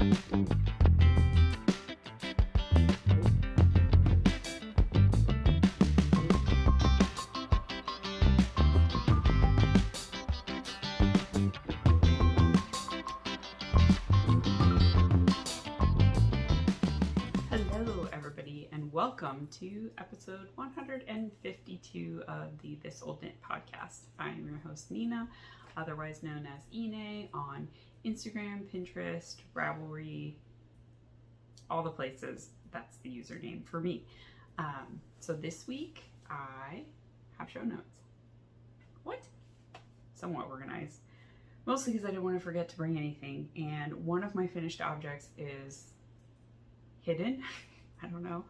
Hello, everybody, and welcome to episode 152 of the This Old Knit podcast. I'm your host, Nina, otherwise known as Ine, on Instagram, Pinterest, Ravelry, all the places. That's the username for me. So this week, I have show notes. What? Somewhat organized. Mostly because I didn't want to forget to bring anything, and one of my finished objects is hidden. I don't know.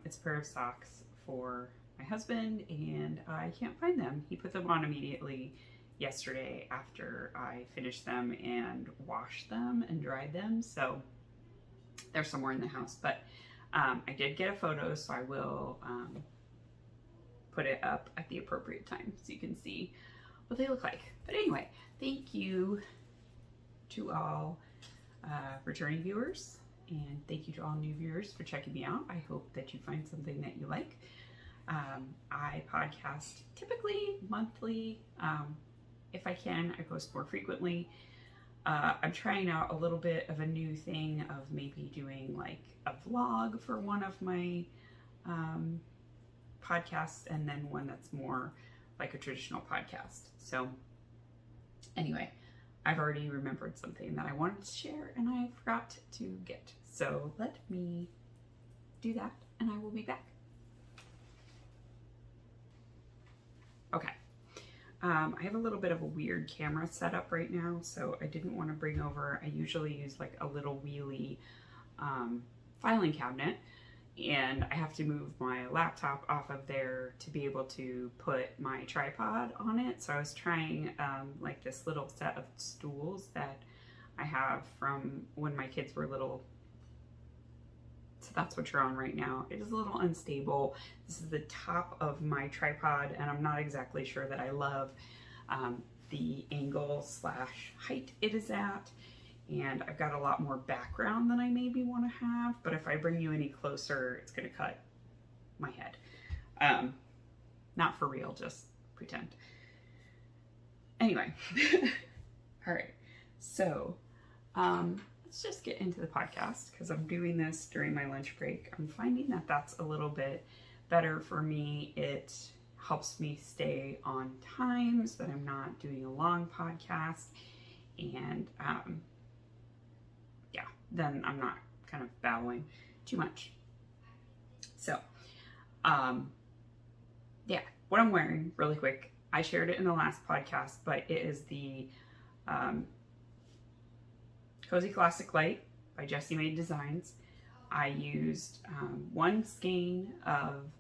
It's a pair of socks for my husband, and I can't find them. He put them on immediately yesterday after I finished them and washed them and dried them, so they're somewhere in the house. But I did get a photo, so I will put it up at the appropriate time so you can see what they look like. But anyway, thank you to all returning viewers. And thank you to all new viewers for checking me out. I hope that you find something that you like. I podcast typically monthly. If I can, I post more frequently. I'm trying out a little bit of a new thing of maybe doing like a vlog for one of my podcasts, and then one that's more like a traditional podcast. So anyway, I've already remembered something that I wanted to share and I forgot to get. So let me do that and I will be back. Okay. I have a little bit of a weird camera setup right now, so I didn't want to bring over, I usually use like a little wheelie filing cabinet, and I have to move my laptop off of there to be able to put my tripod on it. So I was trying like this little set of stools that I have from when my kids were little. So that's what you're on right now. It is a little unstable. This is the top of my tripod, and I'm not exactly sure that I love the angle / height it is at. And I've got a lot more background than I maybe want to have, but if I bring you any closer, it's going to cut my head. Not for real, just pretend. Anyway, all right, so let's just get into the podcast because I'm doing this during my lunch break. I'm finding that that's a little bit better for me. It helps me stay on time so that I'm not doing a long podcast, and then I'm not kind of babbling too much. So, yeah, what I'm wearing really quick, I shared it in the last podcast, but it is the Cozy Classic Light by Jessie Made Designs. I used one skein of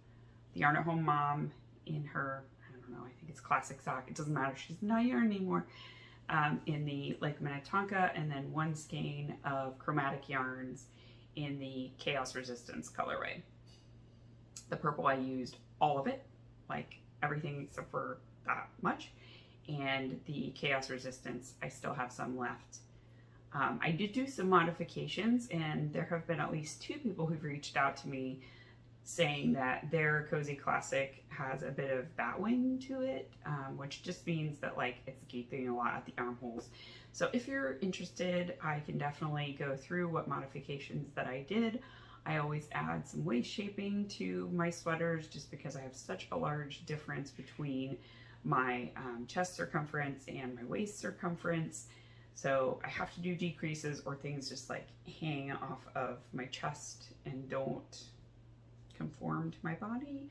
the Yarn at Home Mom in her, I don't know, I think it's classic sock. It doesn't matter, she's not yarn anymore. In the Lake Minnetonka, and then one skein of Chromatic Yarns in the Chaos Resistance colorway. The purple, I used all of it, like everything except for that much. And the Chaos Resistance, I still have some left. I did do some modifications, and there have been at least 2 people who've reached out to me saying that their Cozy Classic has a bit of batwing to it, which just means that like it's gaping a lot at the armholes. So if you're interested, I can definitely go through what modifications that I did. I always add some waist shaping to my sweaters just because I have such a large difference between my chest circumference and my waist circumference. So I have to do decreases or things just like hang off of my chest and don't conform to my body.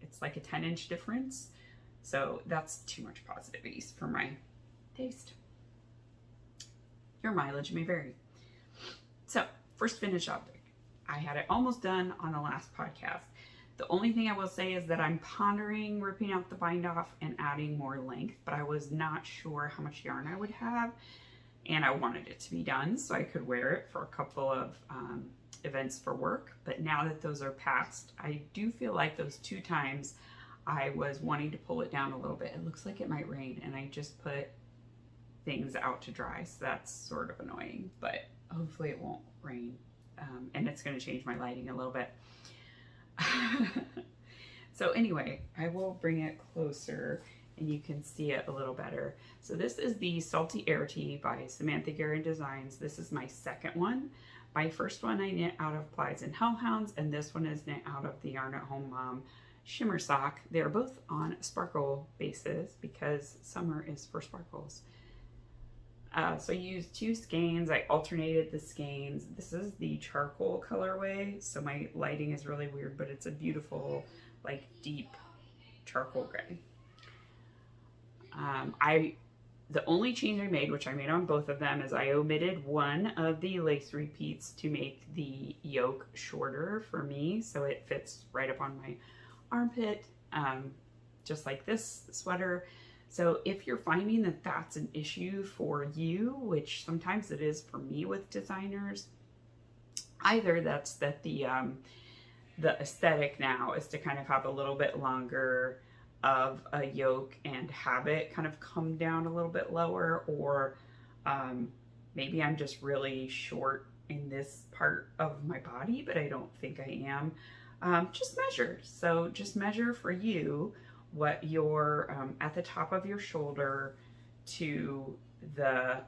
It's like a 10-inch difference. So that's too much positivities for my taste. Your mileage may vary. So first finished object. I had it almost done on the last podcast. The only thing I will say is that I'm pondering ripping out the bind off and adding more length, but I was not sure how much yarn I would have, and I wanted it to be done so I could wear it for a couple of events for work. But now that those are past, I do feel like those 2 times I was wanting to pull it down a little bit. It looks like it might rain, and I just put things out to dry, so that's sort of annoying, but hopefully it won't rain. And it's going to change my lighting a little bit. So anyway, I will bring it closer and you can see it a little better. So this is the Salty Air Tea by Samantha Guerin Designs. This is my second one. My first one I knit out of Plies and Hellhounds, and this one is knit out of the Yarn at Home Mom Shimmer Sock. They're both on sparkle bases because summer is for sparkles. So I used 2 skeins. I alternated the skeins. This is the charcoal colorway, so my lighting is really weird, but it's a beautiful, like, deep charcoal gray. The only change I made, which I made on both of them, is I omitted one of the lace repeats to make the yoke shorter for me, so it fits right up on my armpit, just like this sweater. So if you're finding that that's an issue for you, which sometimes it is for me with designers, either that's that the aesthetic now is to kind of have a little bit longer of a yoke and have it kind of come down a little bit lower, or maybe I'm just really short in this part of my body, but I don't think I am. Just measure. So just measure for you what your at the top of your shoulder to the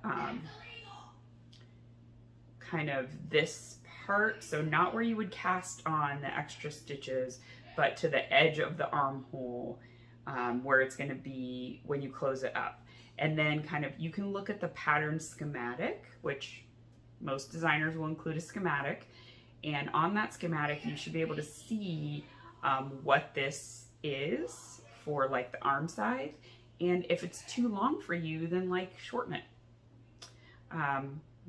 kind of this part, so not where you would cast on the extra stitches, but to the edge of the armhole, where it's going to be when you close it up. And then kind of you can look at the pattern schematic, which most designers will include a schematic, and on that schematic you should be able to see what this is for like the arm side, and if it's too long for you, then like shorten it.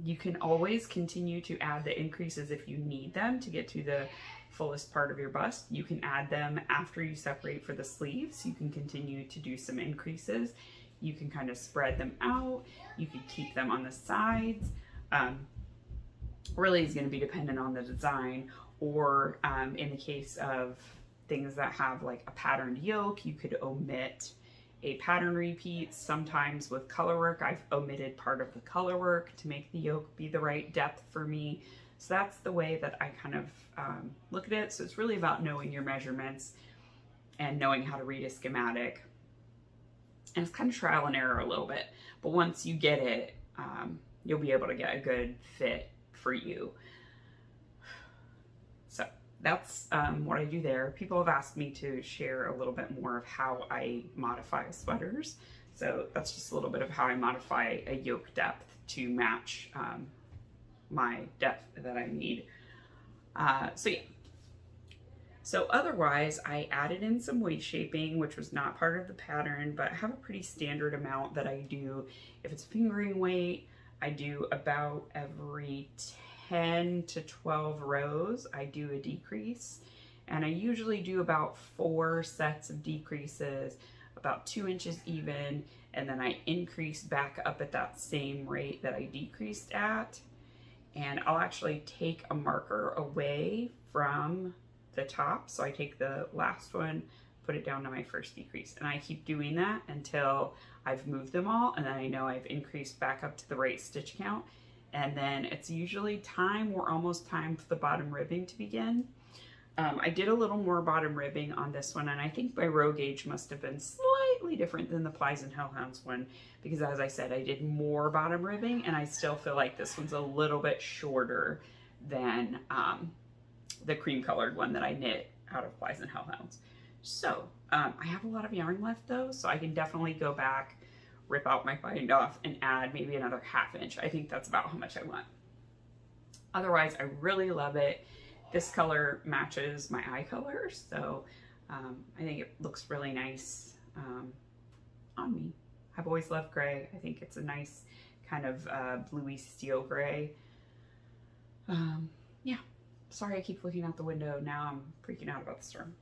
You can always continue to add the increases if you need them to get to the fullest part of your bust. You can add them after you separate for the sleeves. You can continue to do some increases. You can kind of spread them out. You can keep them on the sides. Really is going to be dependent on the design, or in the case of things that have like a patterned yoke, you could omit a pattern repeat. Sometimes with color work, I've omitted part of the color work to make the yoke be the right depth for me. So that's the way that I kind of look at it. So it's really about knowing your measurements and knowing how to read a schematic. And it's kind of trial and error a little bit, but once you get it, you'll be able to get a good fit for you. So that's what I do there. People have asked me to share a little bit more of how I modify sweaters. So that's just a little bit of how I modify a yoke depth to match my depth that I need. So yeah. So otherwise, I added in some waist shaping, which was not part of the pattern, but I have a pretty standard amount that I do. If it's fingering weight, I do about every 10 to 12 rows, I do a decrease. And I usually do about 4 sets of decreases, about 2 inches even, and then I increase back up at that same rate that I decreased at. And I'll actually take a marker away from the top. So I take the last one, put it down to my first decrease, and I keep doing that until I've moved them all, and then I know I've increased back up to the right stitch count. And then it's usually time or almost time for the bottom ribbing to begin. I did a little more bottom ribbing on this one, and I think my row gauge must have been slightly different than the Plies and Hellhounds one, because as I said, I did more bottom ribbing, and I still feel like this one's a little bit shorter than the cream colored one that I knit out of Plies and Hellhounds. So I have a lot of yarn left though, so I can definitely go back, rip out my bind off, and add maybe another 1/2 inch. I think that's about how much I want. Otherwise, I really love it. This color matches my eye color, so I think it looks really nice on me. I've always loved gray. I think it's a nice kind of bluey steel gray. Yeah, sorry I keep looking out the window. Now I'm freaking out about the storm.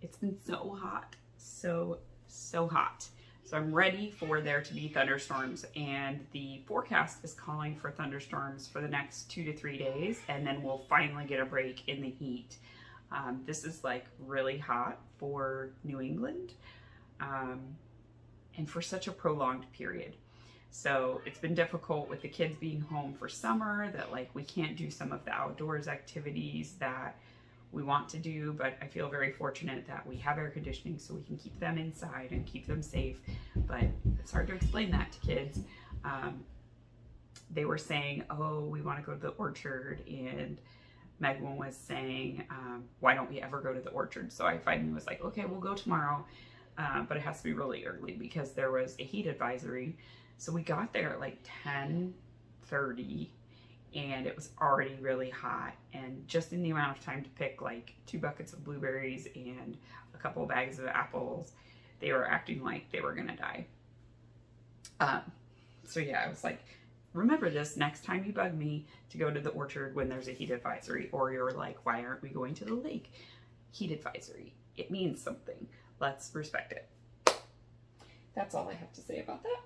It's been so hot, so hot. So I'm ready for there to be thunderstorms, and the forecast is calling for thunderstorms for the next 2 to 3 days, and then we'll finally get a break in the heat. This is like really hot for New England, and for such a prolonged period. So it's been difficult with the kids being home for summer, that like we can't do some of the outdoors activities that we want to do, but I feel very fortunate that we have air conditioning so we can keep them inside and keep them safe. But it's hard to explain that to kids. They were saying, oh, we want to go to the orchard, and Megan was saying, why don't we ever go to the orchard? So I finally was like, okay, we'll go tomorrow, but it has to be really early because there was a heat advisory. So we got there at like 10:30, and it was already really hot, and just in the amount of time to pick like 2 buckets of blueberries and a couple of bags of apples, they were acting like they were gonna die. So yeah, I was like, remember this next time you bug me to go to the orchard when there's a heat advisory, or you're like, why aren't we going to the lake? Heat advisory, it means something. Let's respect it. That's all I have to say about that.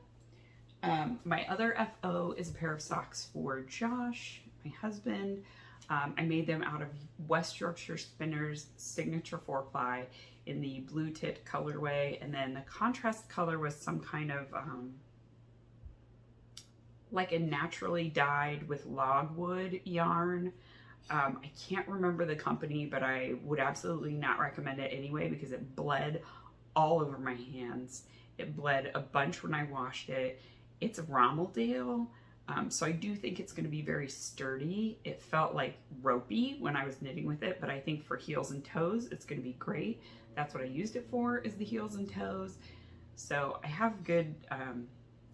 My other FO is a pair of socks for Josh, my husband. I made them out of West Yorkshire Spinners signature 4-ply in the blue tit colorway, and then the contrast color was some kind of like a naturally dyed with logwood yarn. I can't remember the company, but I would absolutely not recommend it anyway because it bled all over my hands. It bled a bunch when I washed it. It's Rommeldale, so I do think it's going to be very sturdy. It felt like ropey when I was knitting with it, but I think for heels and toes, it's going to be great. That's what I used it for, is the heels and toes. So I have good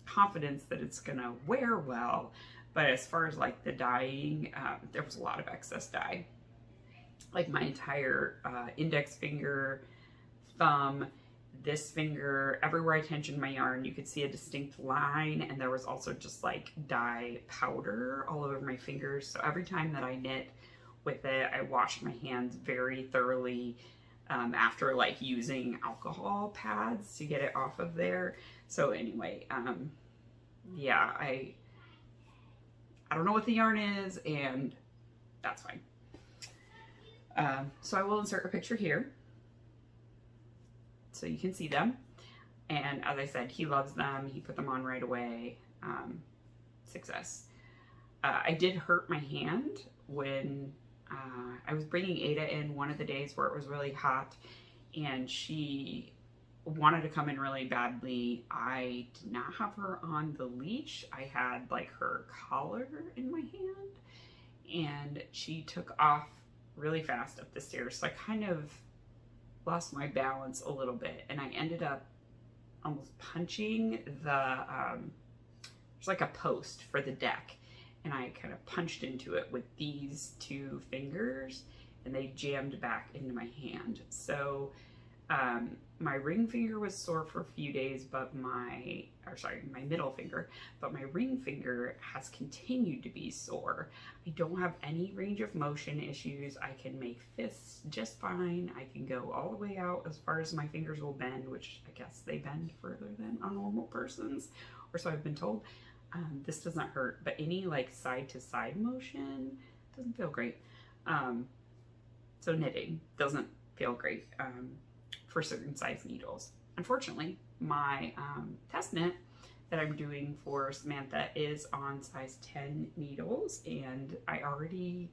confidence that it's going to wear well, but as far as like the dyeing, there was a lot of excess dye. Like my entire index finger, thumb, this finger, everywhere I tensioned my yarn, you could see a distinct line, and there was also just like dye powder all over my fingers. So every time that I knit with it, I washed my hands very thoroughly after like using alcohol pads to get it off of there. So anyway, yeah, I don't know what the yarn is, and that's fine. So I will insert a picture here so you can see them. And as I said, he loves them. He put them on right away. Success. I did hurt my hand when I was bringing Ada in one of the days where it was really hot, and she wanted to come in really badly. I did not have her on the leash. I had like her collar in my hand, and she took off really fast up the stairs. So I kind of lost my balance a little bit, and I ended up almost punching the, there's like a post for the deck, and I kind of punched into it with these 2 fingers, and they jammed back into my hand. So my ring finger was sore for a few days, but my middle finger, but my ring finger has continued to be sore. I don't have any range of motion issues. I can make fists just fine. I can go all the way out as far as my fingers will bend, which I guess they bend further than a normal person's, or so I've been told. This doesn't hurt, but any like side to side motion doesn't feel great. So knitting doesn't feel great for certain size needles. Unfortunately, my test knit that I'm doing for Samantha is on size 10 needles, and I already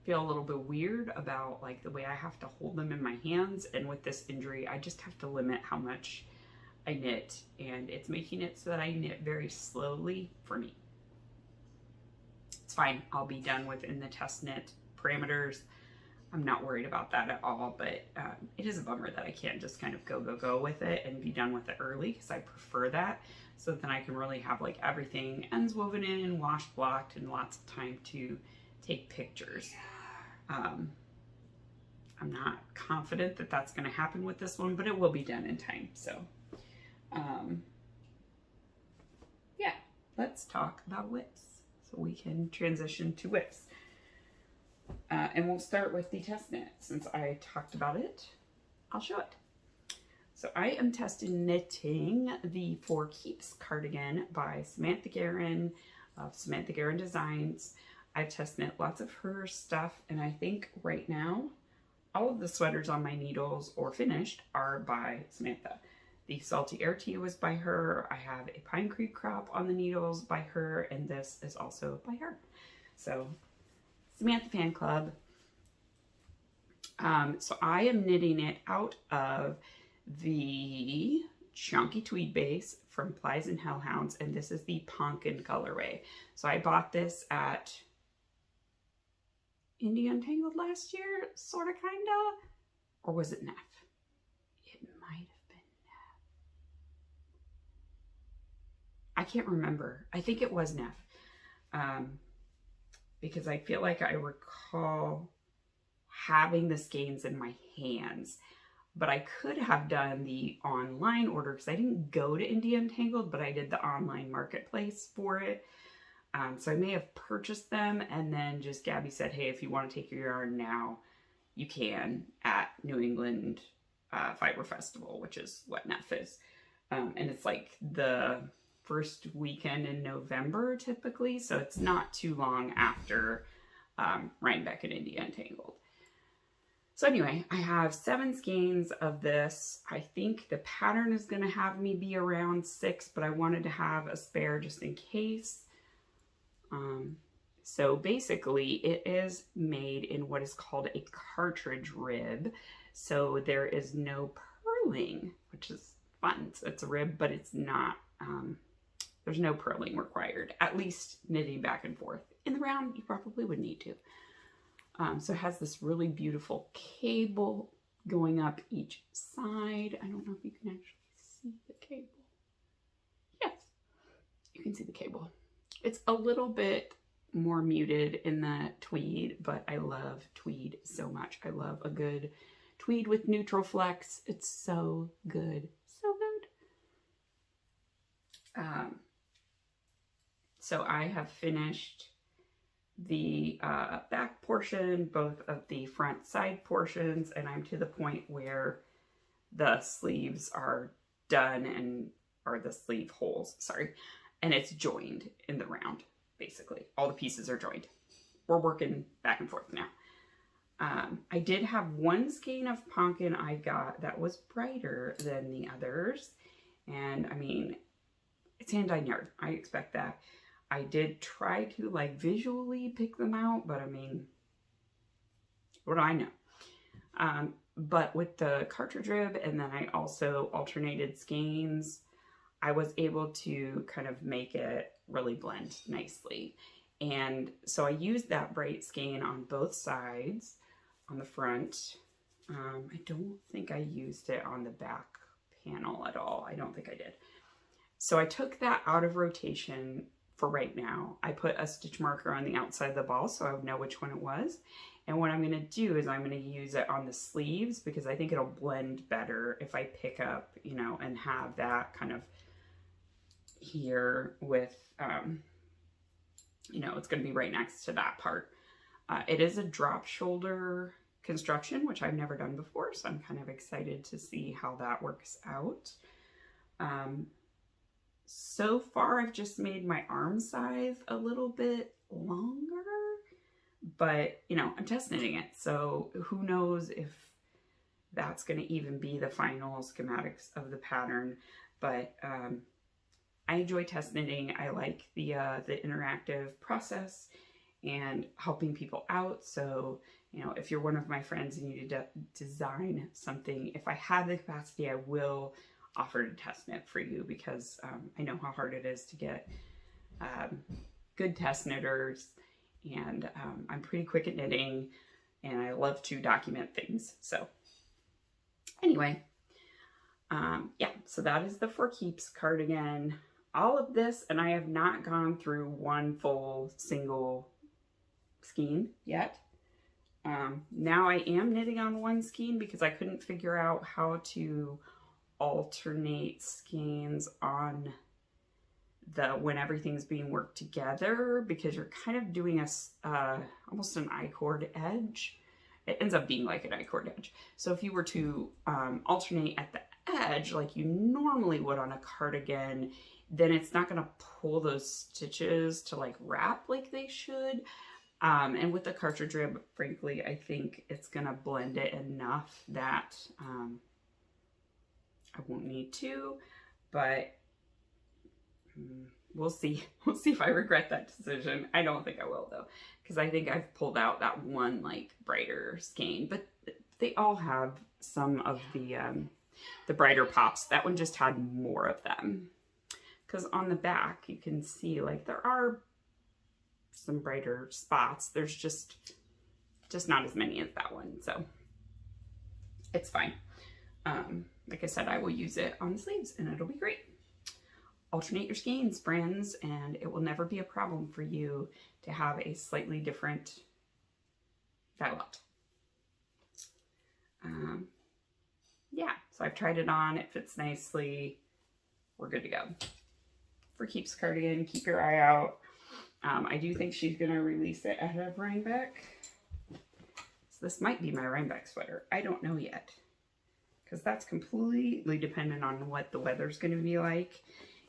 feel a little bit weird about like the way I have to hold them in my hands, and with this injury I just have to limit how much I knit, and it's making it so that I knit very slowly for me. It's fine, I'll be done within the test knit parameters. I'm not worried about that at all, but it is a bummer that I can't just kind of go with it and be done with it early, because I prefer that, so then I can really have like everything ends woven in, washed, blocked, and lots of time to take pictures. I'm not confident that that's going to happen with this one, but it will be done in time. So yeah, let's talk about whips so we can transition to whips. And we'll start with the test knit. Since I talked about it, I'll show it. So I am test knitting the For Keeps cardigan by Samantha Guerin of Samantha Guerin Designs. I've test knit lots of her stuff, and I think right now all of the sweaters on my needles or finished are by Samantha. The Salty Air Tea was by her. I have a Pine Creek Crop on the needles by her, and this is also by her. So, Samantha Fan Club. So I am knitting it out of the Chunky Tweed base from Plies and Hellhounds, and this is the pumpkin colorway. So I bought this at Indie Untangled last year, sort of, kind of, or was it Neff? It might have been Neff. I can't remember. I think it was Neff, because I feel like I recall having the skeins in my hands, but I could have done the online order because I didn't go to Indie Untangled, but I did the online marketplace for it. So I may have purchased them, and then just Gabby said, hey, if you want to take your yarn now, you can at New England Fiber Festival, which is what Neff is. And it's like the first weekend in November typically, so it's not too long after Rhinebeck and Indie Untangled. So anyway, I have 7 skeins of this. I think the pattern is going to have me be around 6, but I wanted to have a spare just in case. So basically it is made in what is called a cartridge rib. So there is no purling, which is fun. So it's a rib, but it's not, there's no purling required, at least knitting back and forth. In the round, you probably would need to. So it has this really beautiful cable going up each side. I don't know if you can actually see the cable. Yes, you can see the cable. It's a little bit more muted in the tweed, but I love tweed so much. I love a good tweed with neutral flex. It's so good, so good. So I have finished the back portion, both of the front side portions, and I'm to the point where the sleeves are done and, or the sleeve holes, sorry, and it's joined in the round, basically. All the pieces are joined. We're working back and forth now. I did have one skein of pumpkin I got that was brighter than the others, and I mean, it's hand-dyed yarn. I expect that. I did try to like visually pick them out, but I mean, what do I know? But with the cartridge rib, and then I also alternated skeins, I was able to kind of make it really blend nicely. And so I used that bright skein on both sides, on the front. I don't think I used it on the back panel at all. I don't think I did. So I took that out of rotation for right now. I put a stitch marker on the outside of the ball so I would know which one it was. And what I'm going to do is I'm going to use it on the sleeves because I think it'll blend better if I pick up, you know, and have that kind of here with, you know, it's going to be right next to that part. It is a drop shoulder construction, which I've never done before, so I'm kind of excited to see how that works out. So far, I've just made my arm size a little bit longer, but, you know, I'm test knitting it, so who knows if that's going to even be the final schematics of the pattern, but I enjoy test knitting. I like the interactive process and helping people out, so, you know, if you're one of my friends and you need to design something, if I have the capacity, I will offer to test knit for you because I know how hard it is to get good test knitters, and I'm pretty quick at knitting and I love to document things. So anyway, yeah, so that is the For Keeps cardigan. All of this, and I have not gone through one full single skein yet. Now I am knitting on one skein because I couldn't figure out how to alternate skeins on the when everything's being worked together, because you're kind of doing a almost an I-cord edge. It ends up being like an I-cord edge. So if you were to alternate at the edge like you normally would on a cardigan, then it's not going to pull those stitches to like wrap like they should. And with the cartridge rib, frankly, I think it's going to blend it enough that I won't need to, but we'll see. We'll see if I regret that decision. I don't think I will though, because I think I've pulled out that one like brighter skein, but they all have some of the brighter pops. That one just had more of them, because on the back you can see like there are some brighter spots. There's just not as many as that one, so it's fine. Like I said, I will use it on the sleeves and it'll be great. Alternate your skeins, friends, and it will never be a problem for you to have a slightly different dye lot. Yeah, so I've tried it on. It fits nicely. We're good to go. For Keeps cardigan, keep your eye out. I do think she's going to release it ahead of Rhinebeck. So this might be my Rhinebeck sweater. I don't know yet, because that's completely dependent on what the weather's going to be like.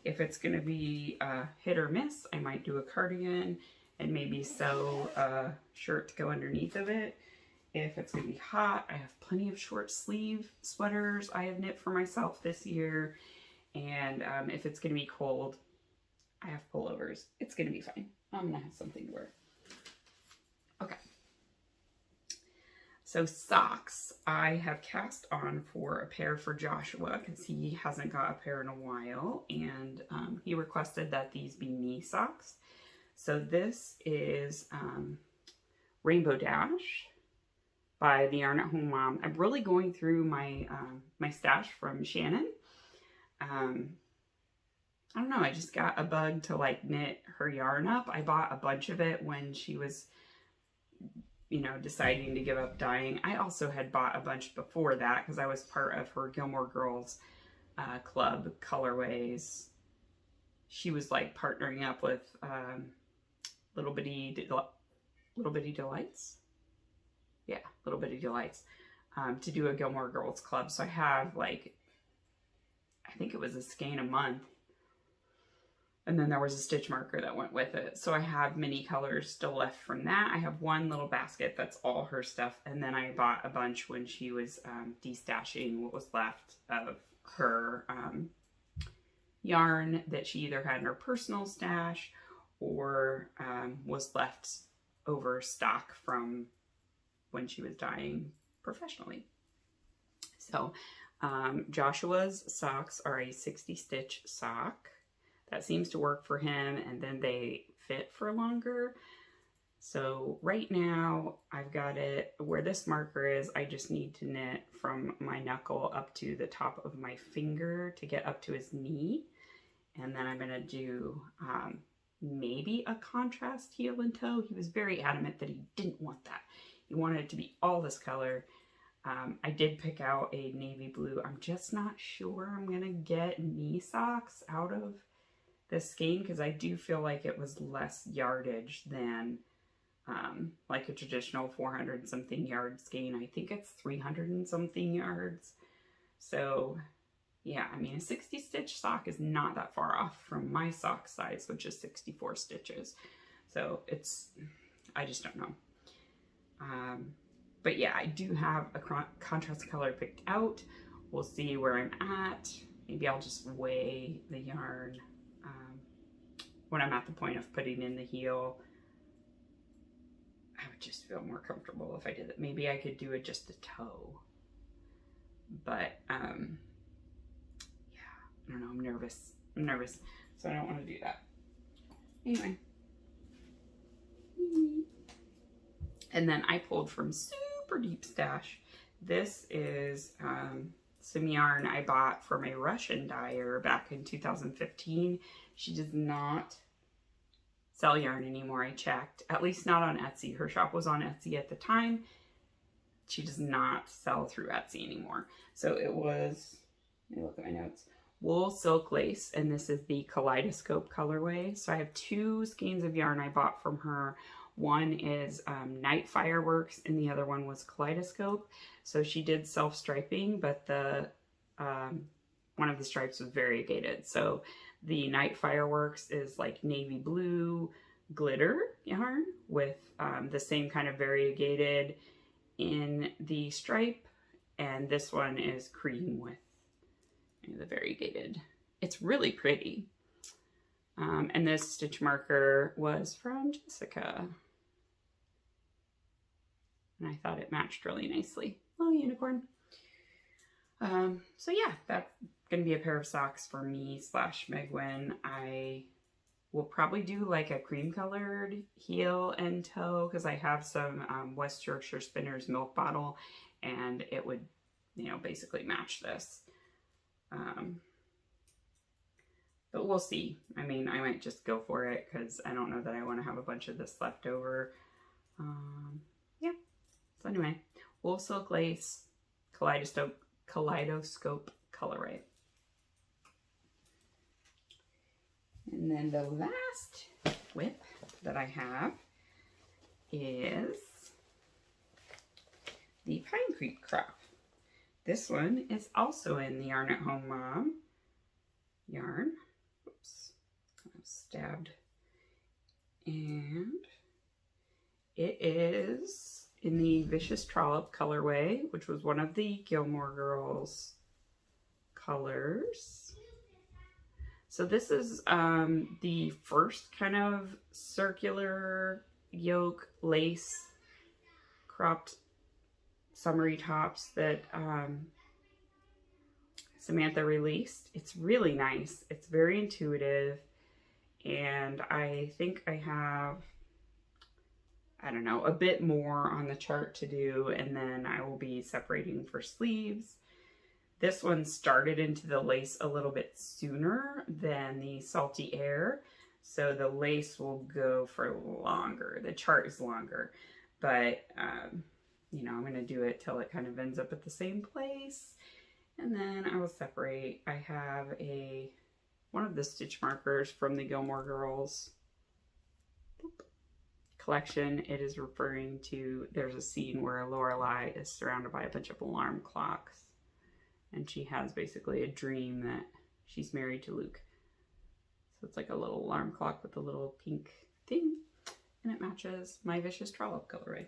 If it's going to be hit or miss, I might do a cardigan and maybe sew a shirt to go underneath of it. If it's going to be hot, I have plenty of short sleeve sweaters I have knit for myself this year. And if it's going to be cold, I have pullovers. It's going to be fine. I'm going to have something to wear. Okay. So socks, I have cast on for a pair for Joshua because he hasn't got a pair in a while, and he requested that these be knee socks. So this is Rainbow Dash by the Yarn at Home Mom. I'm really going through my my stash from Shannon. I don't know, I just got a bug to like knit her yarn up. I bought a bunch of it when she was, you know, deciding to give up dyeing. I also had bought a bunch before that because I was part of her Gilmore Girls club colorways. She was like partnering up with Little Bitty Delights. Yeah, Little Bitty Delights to do a Gilmore Girls club. So I have like, I think it was a skein a month. And then there was a stitch marker that went with it. So I have mini colors still left from that. I have one little basket that's all her stuff. And then I bought a bunch when she was destashing what was left of her yarn that she either had in her personal stash or was left over stock from when she was dyeing professionally. So Joshua's socks are a 60 stitch sock. That seems to work for him, and then they fit for longer. So right now I've got it where this marker is. I just need to knit from my knuckle up to the top of my finger to get up to his knee. And then I'm going to do maybe a contrast heel and toe. He was very adamant that he didn't want that. He wanted it to be all this color. I did pick out a navy blue. I'm just not sure I'm going to get knee socks out of this skein because I do feel like it was less yardage than like a traditional 400 something yard skein. I think it's 300 and something yards. So yeah, I mean a 60 stitch sock is not that far off from my sock size, which is 64 stitches. So it's, I just don't know. But yeah, I do have a contrast color picked out. We'll see where I'm at. Maybe I'll just weigh the yarn when I'm at the point of putting in the heel. I would just feel more comfortable if I did it. Maybe I could do it just a toe. But yeah, I don't know, I'm nervous, so I don't want to do that. Anyway. And then I pulled from super deep stash. This is some yarn I bought from a Russian dyer back in 2015. She does not sell yarn anymore, I checked. At least not on Etsy. Her shop was on Etsy at the time. She does not sell through Etsy anymore. So it was, let me look at my notes, Wool Silk Lace, and this is the Kaleidoscope colorway. So I have two skeins of yarn I bought from her. One is Night Fireworks and the other one was Kaleidoscope. So she did self-striping, but the one of the stripes was variegated. So the Night Fireworks is like navy blue glitter yarn with the same kind of variegated in the stripe. And this one is cream with The variegated. It's really pretty. And this stitch marker was from Jessica. And I thought it matched really nicely. Little unicorn. So yeah, that's gonna be a pair of socks for me / Megwin. I will probably do like a cream colored heel and toe because I have some West Yorkshire Spinners milk bottle, and it would, you know, basically match this. But we'll see. I mean, I might just go for it because I don't know that I want to have a bunch of this left over. Yeah. So anyway, wool silk lace, kaleidoscope colorway. And then the last whip that I have is the Pine Creek crop. This one is also in the Yarn at Home Mom yarn. Oops, kind of stabbed. And it is in the Vicious Trollop colorway, which was one of the Gilmore Girls colors. So this is the first kind of circular yoke lace cropped summery tops that Samantha released. It's really nice. It's very intuitive. And I think I have, I don't know, a bit more on the chart to do. And then I will be separating for sleeves. This one started into the lace a little bit sooner than the Salty Air. So the lace will go for longer. The chart is longer. But, you know, I'm going to do it till it kind of ends up at the same place. And then I will separate. I have one of the stitch markers from the Gilmore Girls collection. It is referring to, there's a scene where Lorelai is surrounded by a bunch of alarm clocks. And she has basically a dream that she's married to Luke. So it's like a little alarm clock with a little pink thing. And it matches my Vicious Trollop colorway.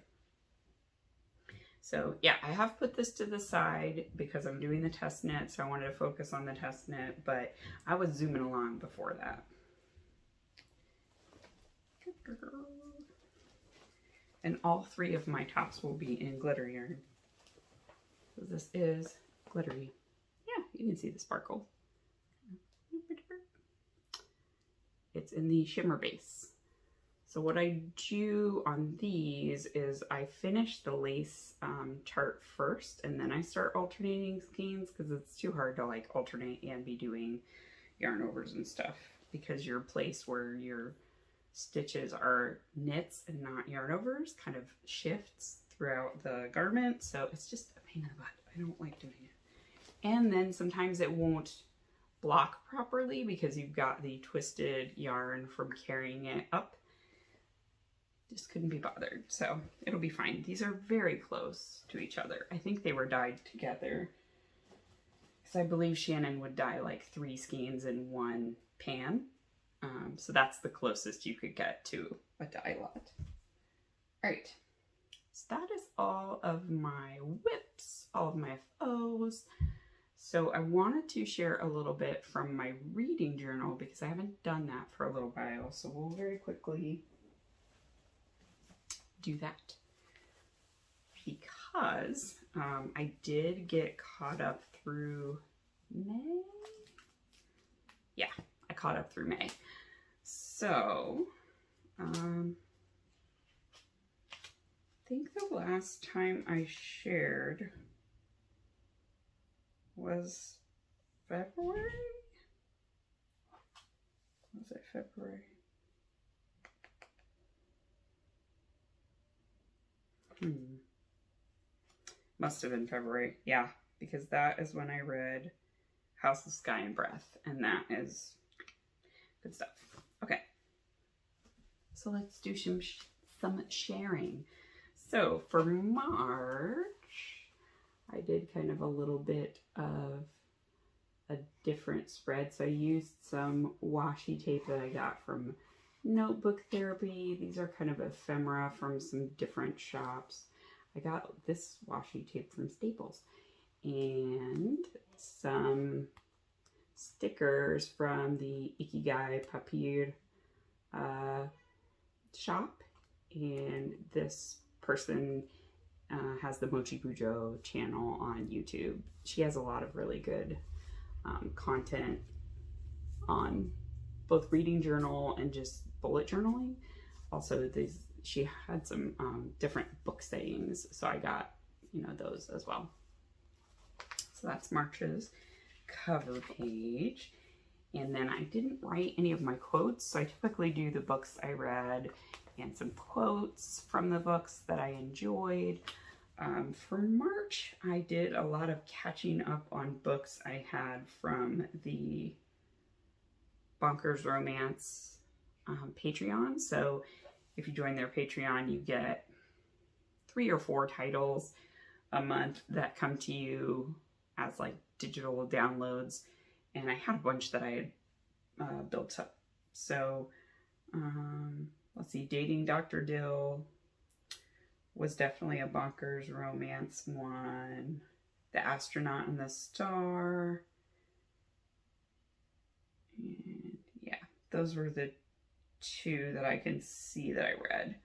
So yeah, I have put this to the side because I'm doing the test knit. So I wanted to focus on the test knit. But I was zooming along before that. And all 3 of my tops will be in glitter yarn. So this is glittery. Yeah, you can see the sparkle. It's in the shimmer base. So what I do on these is I finish the lace chart first, and then I start alternating skeins because it's too hard to like alternate and be doing yarn overs and stuff because your place where your stitches are knits and not yarn overs kind of shifts throughout the garment. So it's just a pain in the butt. I don't like doing it. And then sometimes it won't block properly because you've got the twisted yarn from carrying it up. Just couldn't be bothered. So it'll be fine. These are very close to each other. I think they were dyed together. Because I believe Shannon would dye like 3 skeins in one pan. So that's the closest you could get to a dye lot. All right. So that is all of my whips, all of my FOs. So I wanted to share a little bit from my reading journal because I haven't done that for a little while. So we'll very quickly do that. Because I did get caught up through May. Yeah, I caught up through May. So, I think the last time I shared was February? Was it February? Must have been February. Yeah, because that is when I read House of Sky and Breath, and that is good stuff. Okay, so let's do some sharing. So for March, I did kind of a little bit of a different spread. So I used some washi tape that I got from Notebook Therapy. These are kind of ephemera from some different shops. I got this washi tape from Staples and some stickers from the Ikigai Papier shop, and this person has the Mochi Bujo channel on YouTube. She has a lot of really good content on both reading journal and just bullet journaling. Also, she had some different book sayings, so I got, you know, those as well. So that's March's cover page. And then I didn't write any of my quotes, so I typically do the books I read and some quotes from the books that I enjoyed. For March, I did a lot of catching up on books I had from the Bonkers Romance Patreon. So if you join their Patreon, you get 3 or 4 titles a month that come to you as like digital downloads. And I had a bunch that I had built up. So let's see, Dating Dr. Dill was definitely a Bonkers Romance one. The Astronaut and the Star. And yeah, those were the 2 that I can see that I read.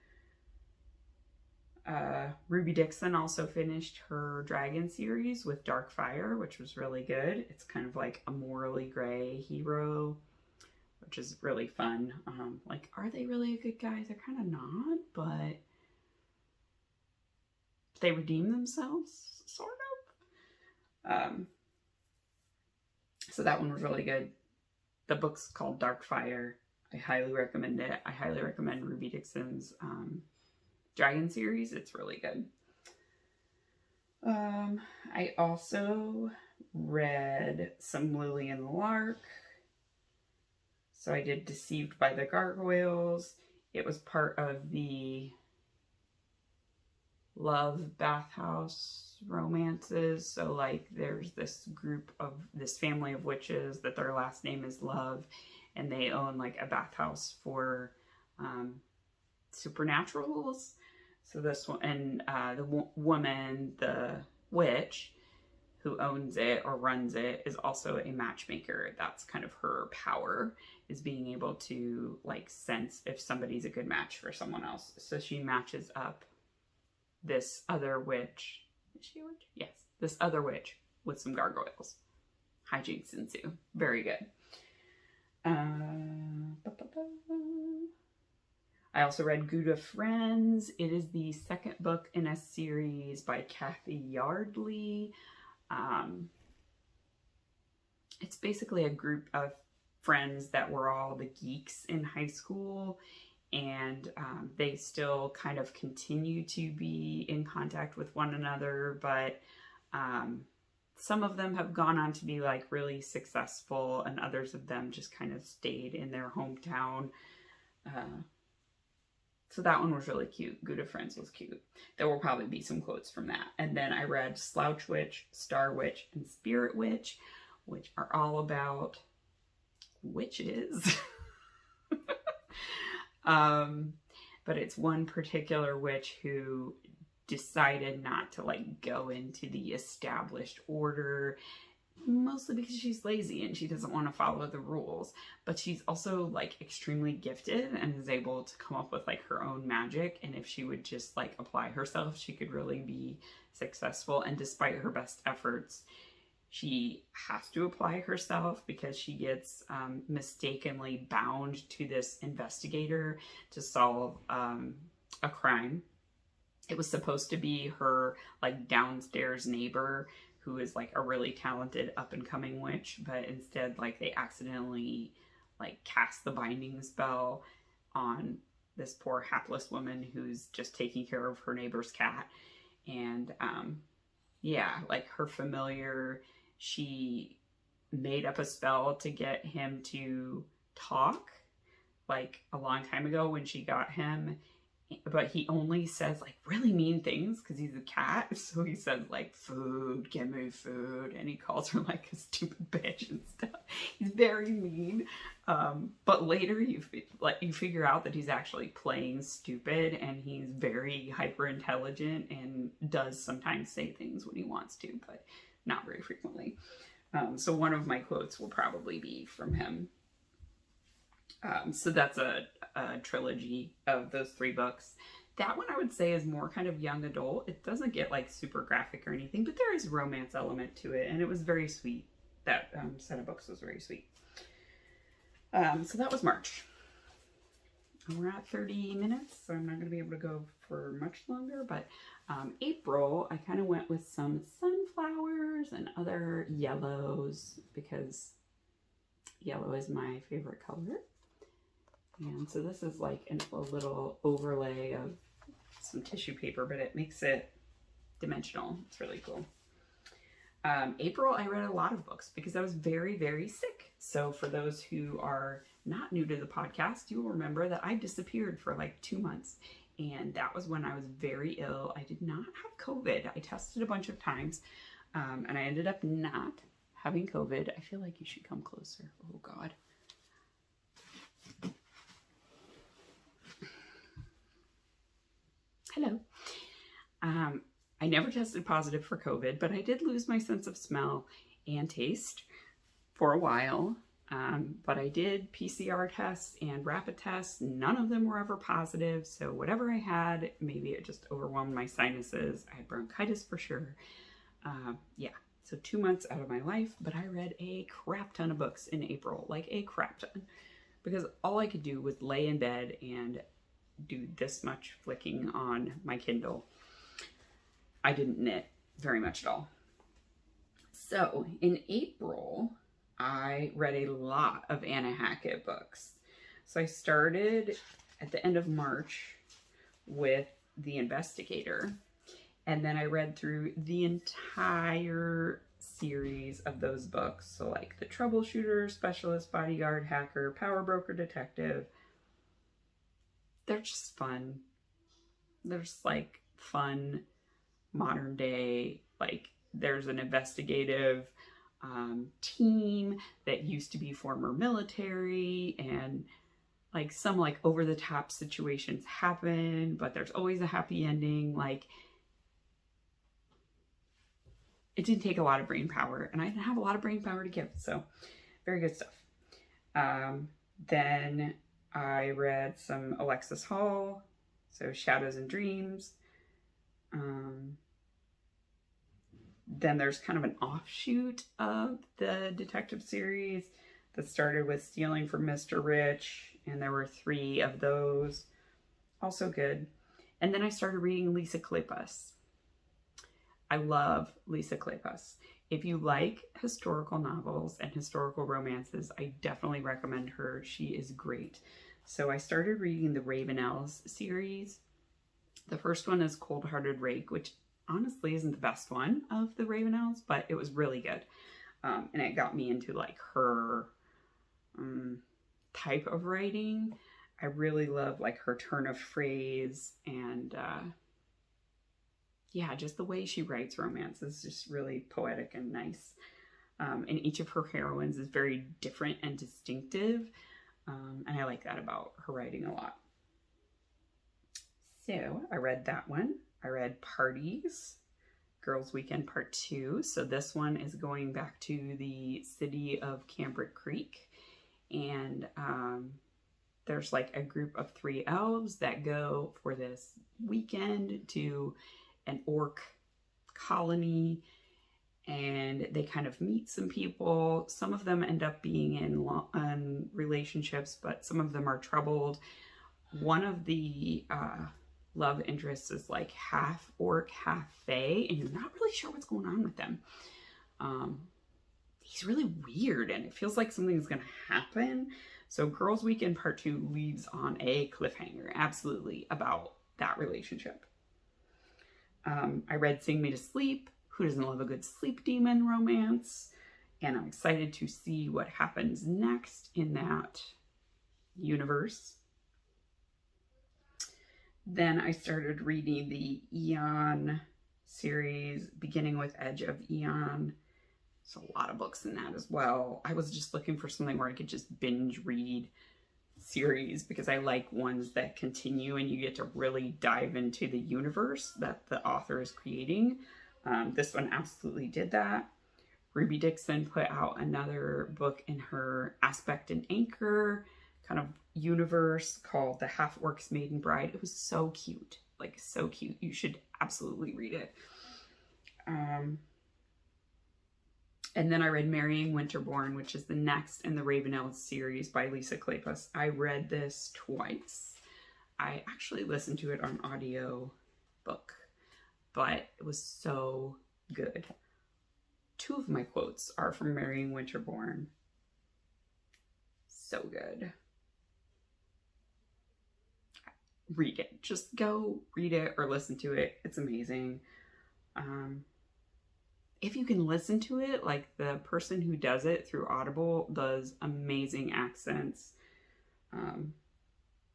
Ruby Dixon also finished her Dragon series with Darkfire, which was really good. It's kind of like a morally gray hero, which is really fun. Like, are they really a good guy? They're kind of not, but they redeem themselves, sort of. So that one was really good. The book's called Darkfire. I highly recommend it. I highly recommend Ruby Dixon's Dragon series. It's really good. I also read some Lillian Lark. So I did Deceived by the Gargoyles. It was part of the Love Bathhouse romances. So like there's this group of this family of witches that their last name is Love, and they own like a bathhouse for supernaturals. So this one, and the woman, the witch who owns it or runs it, is also a matchmaker. That's kind of her power, is being able to like sense if somebody's a good match for someone else. So she matches up this other witch. Is she a witch? Yes. This other witch with some gargoyles. Hijinks ensue. Very good. I also read Gouda Friends. It is the second book in a series by Kathy Yardley. It's basically a group of friends that were all the geeks in high school, and they still kind of continue to be in contact with one another, but some of them have gone on to be like really successful, and others of them just kind of stayed in their hometown. So that one was really cute. Gouda Friends was cute. There will probably be some quotes from that. And then I read Slouch Witch, Star Witch, and Spirit Witch, which are all about witches. But it's one particular witch who decided not to like go into the established order, mostly because she's lazy and she doesn't want to follow the rules. But she's also like extremely gifted and is able to come up with like her own magic, and if she would just like apply herself, she could really be successful. And despite her best efforts, she has to apply herself because she gets mistakenly bound to this investigator to solve a crime. It was supposed to be her like downstairs neighbor who is like a really talented up and coming witch, but instead like they accidentally like cast the binding spell on this poor hapless woman who's just taking care of her neighbor's cat. And yeah, like her familiar, she made up a spell to get him to talk like a long time ago when she got him, but he only says like really mean things because he's a cat. So he says like, food, give me food, and he calls her like a stupid bitch and stuff. He's very mean. But later you figure out that he's actually playing stupid, and he's very hyper intelligent and does sometimes say things when he wants to, but not very frequently. So one of my quotes will probably be from him. So that's a trilogy of those 3 books. That one I would say is more kind of young adult. It doesn't get like super graphic or anything, but there is a romance element to it, and it was very sweet. That set of books was very sweet. So that was March. We're at 30 minutes, so I'm not going to be able to go for much longer, but April, I kind of went with some sunflowers and other yellows because yellow is my favorite color. And so this is like a little overlay of some tissue paper, but it makes it dimensional. It's really cool. April, I read a lot of books because I was very, very sick. So for those who are not new to the podcast, you will remember that I disappeared for like 2 months. And that was when I was very ill. I did not have COVID. I tested a bunch of times, and I ended up not having COVID. I feel like you should come closer. Oh, God. Hello. I never tested positive for COVID, but I did lose my sense of smell and taste for a while. But I did PCR tests and rapid tests. None of them were ever positive. So whatever I had, maybe it just overwhelmed my sinuses. I had bronchitis for sure. Yeah, so 2 months out of my life, but I read a crap ton of books in April, like a crap ton, because all I could do was lay in bed and do this much flicking on my Kindle. I didn't knit very much at all. So in April, I read a lot of Anna Hackett books. So I started at the end of March with The Investigator, and then I read through the entire series of those books. So like The Troubleshooter, Specialist, Bodyguard, Hacker, Power Broker, Detective. They're just fun. They're just like fun, modern day, like there's an investigative team that used to be former military, and like some like over the top situations happen, but there's always a happy ending. Like it didn't take a lot of brain power, and I didn't have a lot of brain power to give, so very good stuff. Then I read some Alexis Hall, so Shadows and Dreams. Then there's kind of an offshoot of the detective series that started with Stealing from Mr. Rich, and there were 3 of those. Also good. And then I started reading Lisa Kleypas. I love Lisa Kleypas. If you like historical novels and historical romances, I definitely recommend her. She is great. So I started reading the Ravenels series. The first one is Cold Hearted Rake, which honestly isn't the best one of the Ravenels, but it was really good. And it got me into like her type of writing. I really love like her turn of phrase, and yeah, just the way she writes romance is just really poetic and nice. And each of her heroines is very different and distinctive. And I like that about her writing a lot. So I read that one. I read Parties, Girls Weekend Part 2. So this one is going back to the city of Cambric Creek. And there's like a group of 3 elves that go for this weekend to an orc colony. And they kind of meet some people. Some of them end up being in relationships, but some of them are troubled. One of the love interests is like half orc, half fae, and you're not really sure what's going on with them. He's really weird, and it feels like something's going to happen. So Girls Weekend Part 2 leaves on a cliffhanger, absolutely, about that relationship. I read Sing Me to Sleep. Who doesn't love a good sleep demon romance? And I'm excited to see what happens next in that universe. Then I started reading the Aeon series, beginning with Edge of Aeon. There's a lot of books in that as well. I was just looking for something where I could just binge read series because I like ones that continue and you get to really dive into the universe that the author is creating. This one absolutely did that. Ruby Dixon put out another book in her Aspect and Anchor kind of universe called The Half-Orcs Maiden Bride. It was so cute, like so cute. You should absolutely read it. And then I read Marrying Winterborn, which is the next in the Ravenelle series by Lisa Kleypas. I read this twice. I actually listened to it on audio book, but it was so good. 2 of my quotes are from Marrying Winterborn. So good. Read it. Just go read it or listen to it. It's amazing. If you can listen to it, like the person who does it through Audible does amazing accents.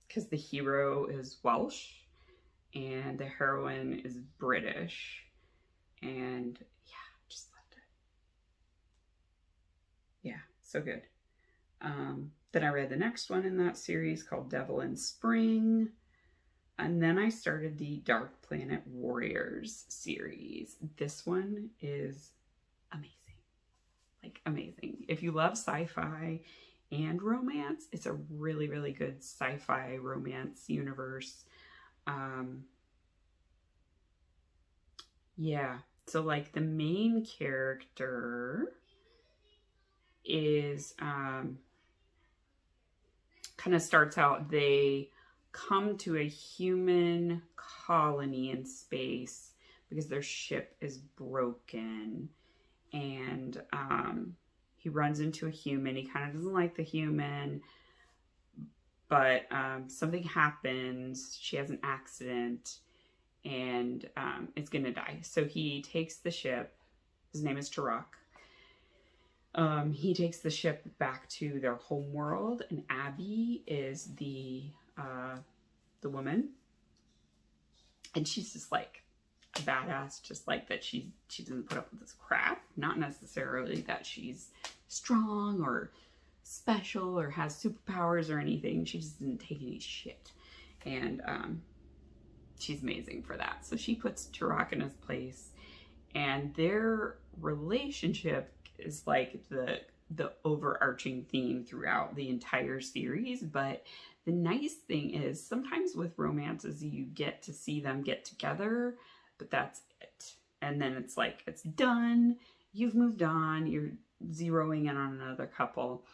Because the hero is Welsh and the heroine is British. And yeah, just loved it. Yeah, so good. Then I read the next one in that series called Devil in Spring. And then I started the Dark Planet Warriors series. This one is amazing. Like, amazing. If you love sci-fi and romance, it's a really, really good sci-fi romance universe. Yeah. So, like, the main character is, kind of starts out, they come to a human colony in space because their ship is broken, and he runs into a human. He kind of doesn't like the human, but something happens. She has an accident, and it's gonna die. So he takes the ship. His name is Turok. He takes the ship back to their home world, and Abby is the woman, and she's just like a badass, just like that. She doesn't put up with this crap. Not necessarily that she's strong or special or has superpowers or anything. She just didn't take any shit, and she's amazing for that. So she puts Turok in his place, and their relationship is like the overarching theme throughout the entire series. But the nice thing is sometimes with romances you get to see them get together, but that's it. And then it's like, it's done. You've moved on. You're zeroing in on another couple.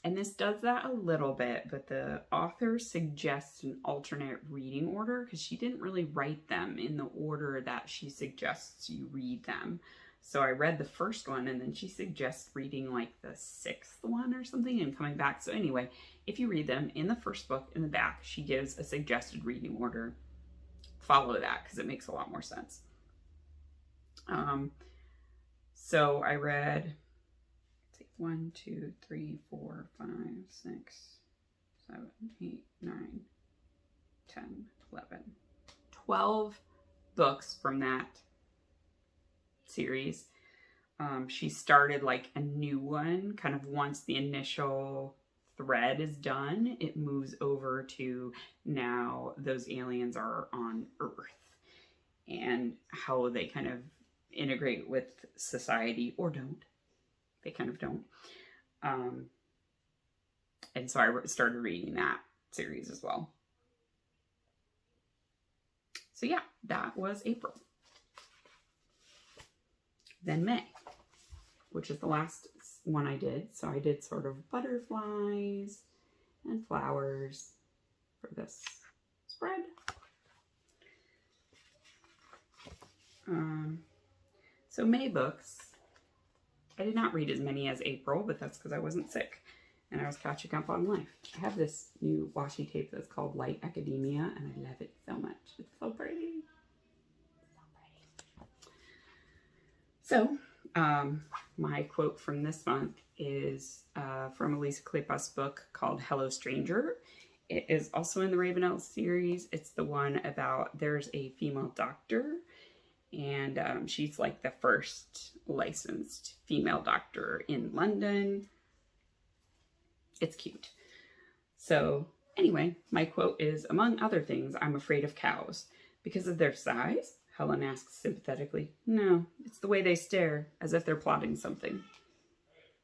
And this does that a little bit, but the author suggests an alternate reading order because she didn't really write them in the order that she suggests you read them. So I read the first one, and then she suggests reading like the 6th one or something and coming back. So anyway, if you read them in the first book, in the back, she gives a suggested reading order. Follow that because it makes a lot more sense. So I read 1, 2, 3, 4, 5, 6, 7, 8, 9, 10, 11, 12 books from that series. She started like a new one kind of once the initial thread is done. It moves over to now those aliens are on Earth and how they kind of integrate with society, or don't. They kind of don't. And so I started reading that series as well. So yeah, that was April. Then May, which is the last one I did. So I did sort of butterflies and flowers for this spread. So May books, I did not read as many as April, but that's because I wasn't sick and I was catching up on life. I have this new washi tape that's called Light Academia, and I love it so much. It's so pretty. So, my quote from this month is from a Lisa Kleypas book called Hello Stranger. It is also in the Ravenelle series. It's the one about there's a female doctor, and she's like the first licensed female doctor in London. It's cute. So anyway, my quote is, among other things, I'm afraid of cows because of their size, Helen asks sympathetically. No, it's the way they stare, as if they're plotting something.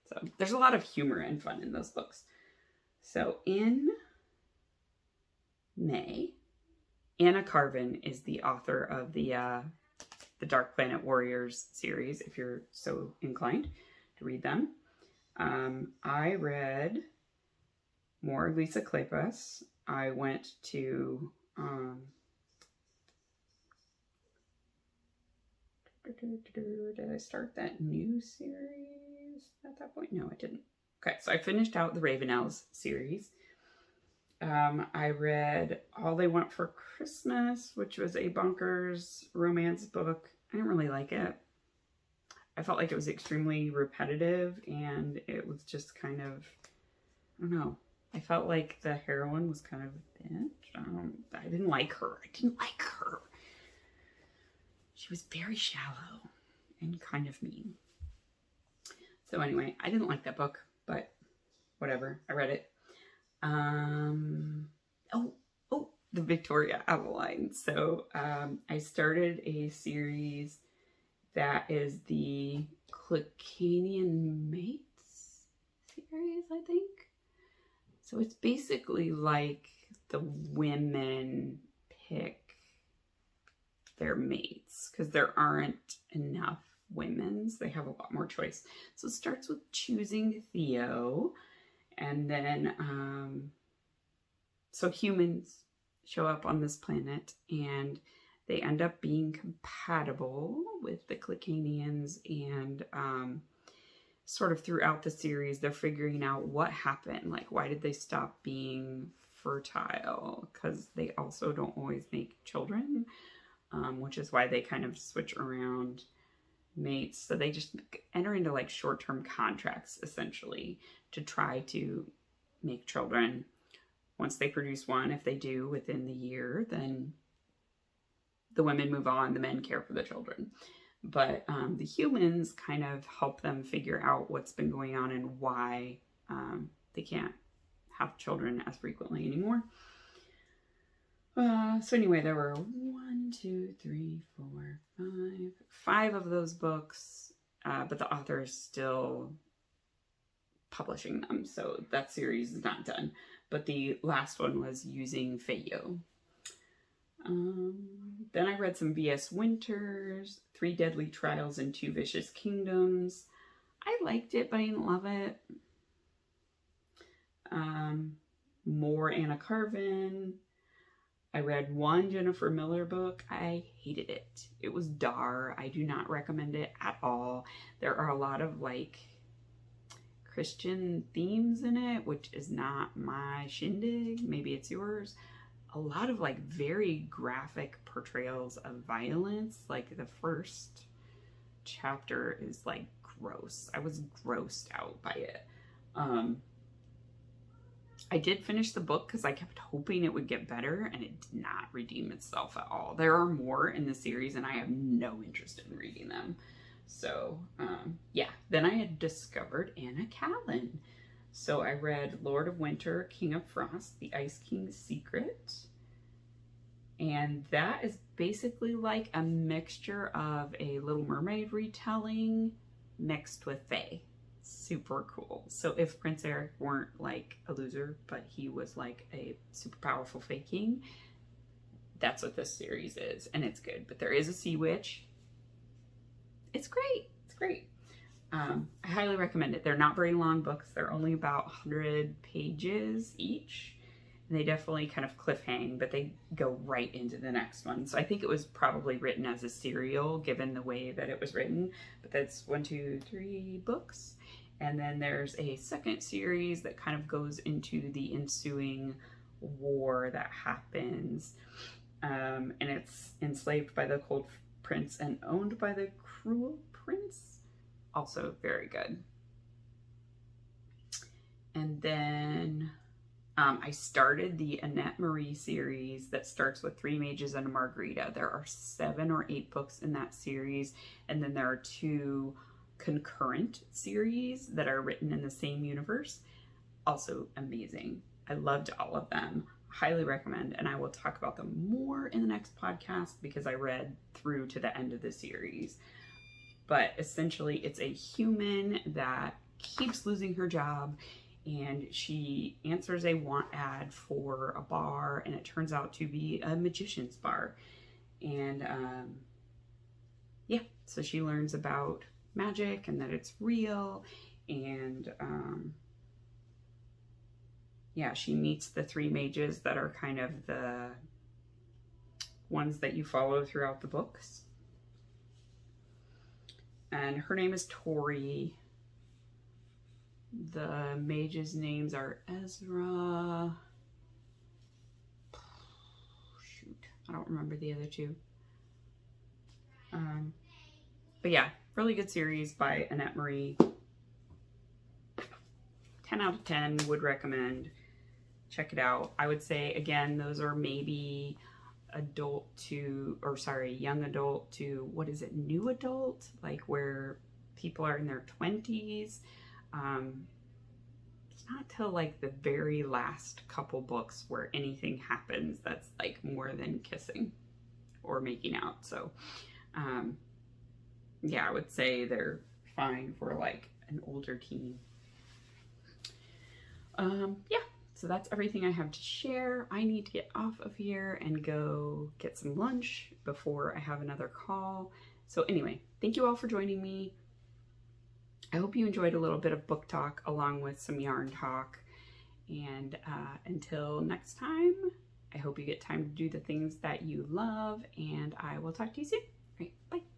So there's a lot of humor and fun in those books. So in May, Anna Carvin is the author of the Dark Planet Warriors series, if you're so inclined to read them. I read more Lisa Kleypas. I went to did I start that new series at that point? No, I didn't. Okay, so I finished out the Ravenels series. I read All They Want for Christmas, which was a bonkers romance book. I didn't really like it. I felt like it was extremely repetitive, and it was just kind of, I don't know. I felt like the heroine was kind of a bitch. I didn't like her. She was very shallow and kind of mean. So anyway, I didn't like that book, but whatever. I read it. The Victoria Outline. So I started a series that is the Clicanian Mates series, I think. So it's basically like the women pick their mates because there aren't enough women's. They have a lot more choice. So it starts with choosing Theo, and then so humans show up on this planet, and they end up being compatible with the Clicanians, and sort of throughout the series, they're figuring out what happened. Like, why did they stop being fertile? Because they also don't always make children, which is why they kind of switch around mates. So they just enter into like short-term contracts, essentially, to try to make children. Once they produce one, if they do within the year, then the women move on, the men care for the children. But the humans kind of help them figure out what's been going on and why they can't have children as frequently anymore. So anyway, there were 5 of those books, but the author is still publishing them, so that series is not done. But the last one was using Feyo. Then I read some V.S. Winters, 3 Deadly Trials and 2 Vicious Kingdoms. I liked it, but I didn't love it. More Anna Carvin. I read one Jennifer Miller book. I hated it. It was Dar. I do not recommend it at all. There are a lot of like Christian themes in it, which is not my shindig. Maybe it's yours. A lot of like very graphic portrayals of violence. Like the first chapter is like gross. I was grossed out by it. I did finish the book because I kept hoping it would get better, and it did not redeem itself at all. There are more in the series, and I have no interest in reading them. So, yeah. Then I had discovered Anna Callan. So I read Lord of Winter, King of Frost, The Ice King's Secret. And that is basically like a mixture of a Little Mermaid retelling mixed with Fae. Super cool. So if Prince Eric weren't like a loser, but he was like a super powerful Fae king, that's what this series is. And it's good. But there is a sea witch. It's great. It's great. I highly recommend it. They're not very long books. They're only about 100 pages each. And they definitely kind of cliffhang, but they go right into the next one. So I think it was probably written as a serial, given the way that it was written. But that's 1, 2, 3 books. And then there's a second series that kind of goes into the ensuing war that happens. And it's enslaved by the cold prince and owned by the cruel prince. Also very good. And then I started the Annette Marie series that starts with 3 Mages and a Margarita. There are 7 or 8 books in that series. And then there are 2 concurrent series that are written in the same universe. Also amazing. I loved all of them. Highly recommend, and I will talk about them more in the next podcast because I read through to the end of the series. But essentially, it's a human that keeps losing her job, and she answers a want ad for a bar, and it turns out to be a magician's bar. And yeah, so she learns about magic and that it's real, and yeah, she meets the three mages that are kind of the ones that you follow throughout the books. And her name is Tori. The mages' names are Ezra. Shoot, I don't remember the other two. But yeah, really good series by Annette Marie. 10 out of 10, would recommend. Check it out. I would say, again, those are maybe young adult to, what is it, new adult? Like where people are in their 20s. It's not till like the very last couple books where anything happens that's like more than kissing or making out. So, yeah, I would say they're fine for like an older teen. Yeah, so that's everything I have to share. I need to get off of here and go get some lunch before I have another call. So anyway, thank you all for joining me. I hope you enjoyed a little bit of book talk along with some yarn talk. And until next time, I hope you get time to do the things that you love, and I will talk to you soon. All right, bye.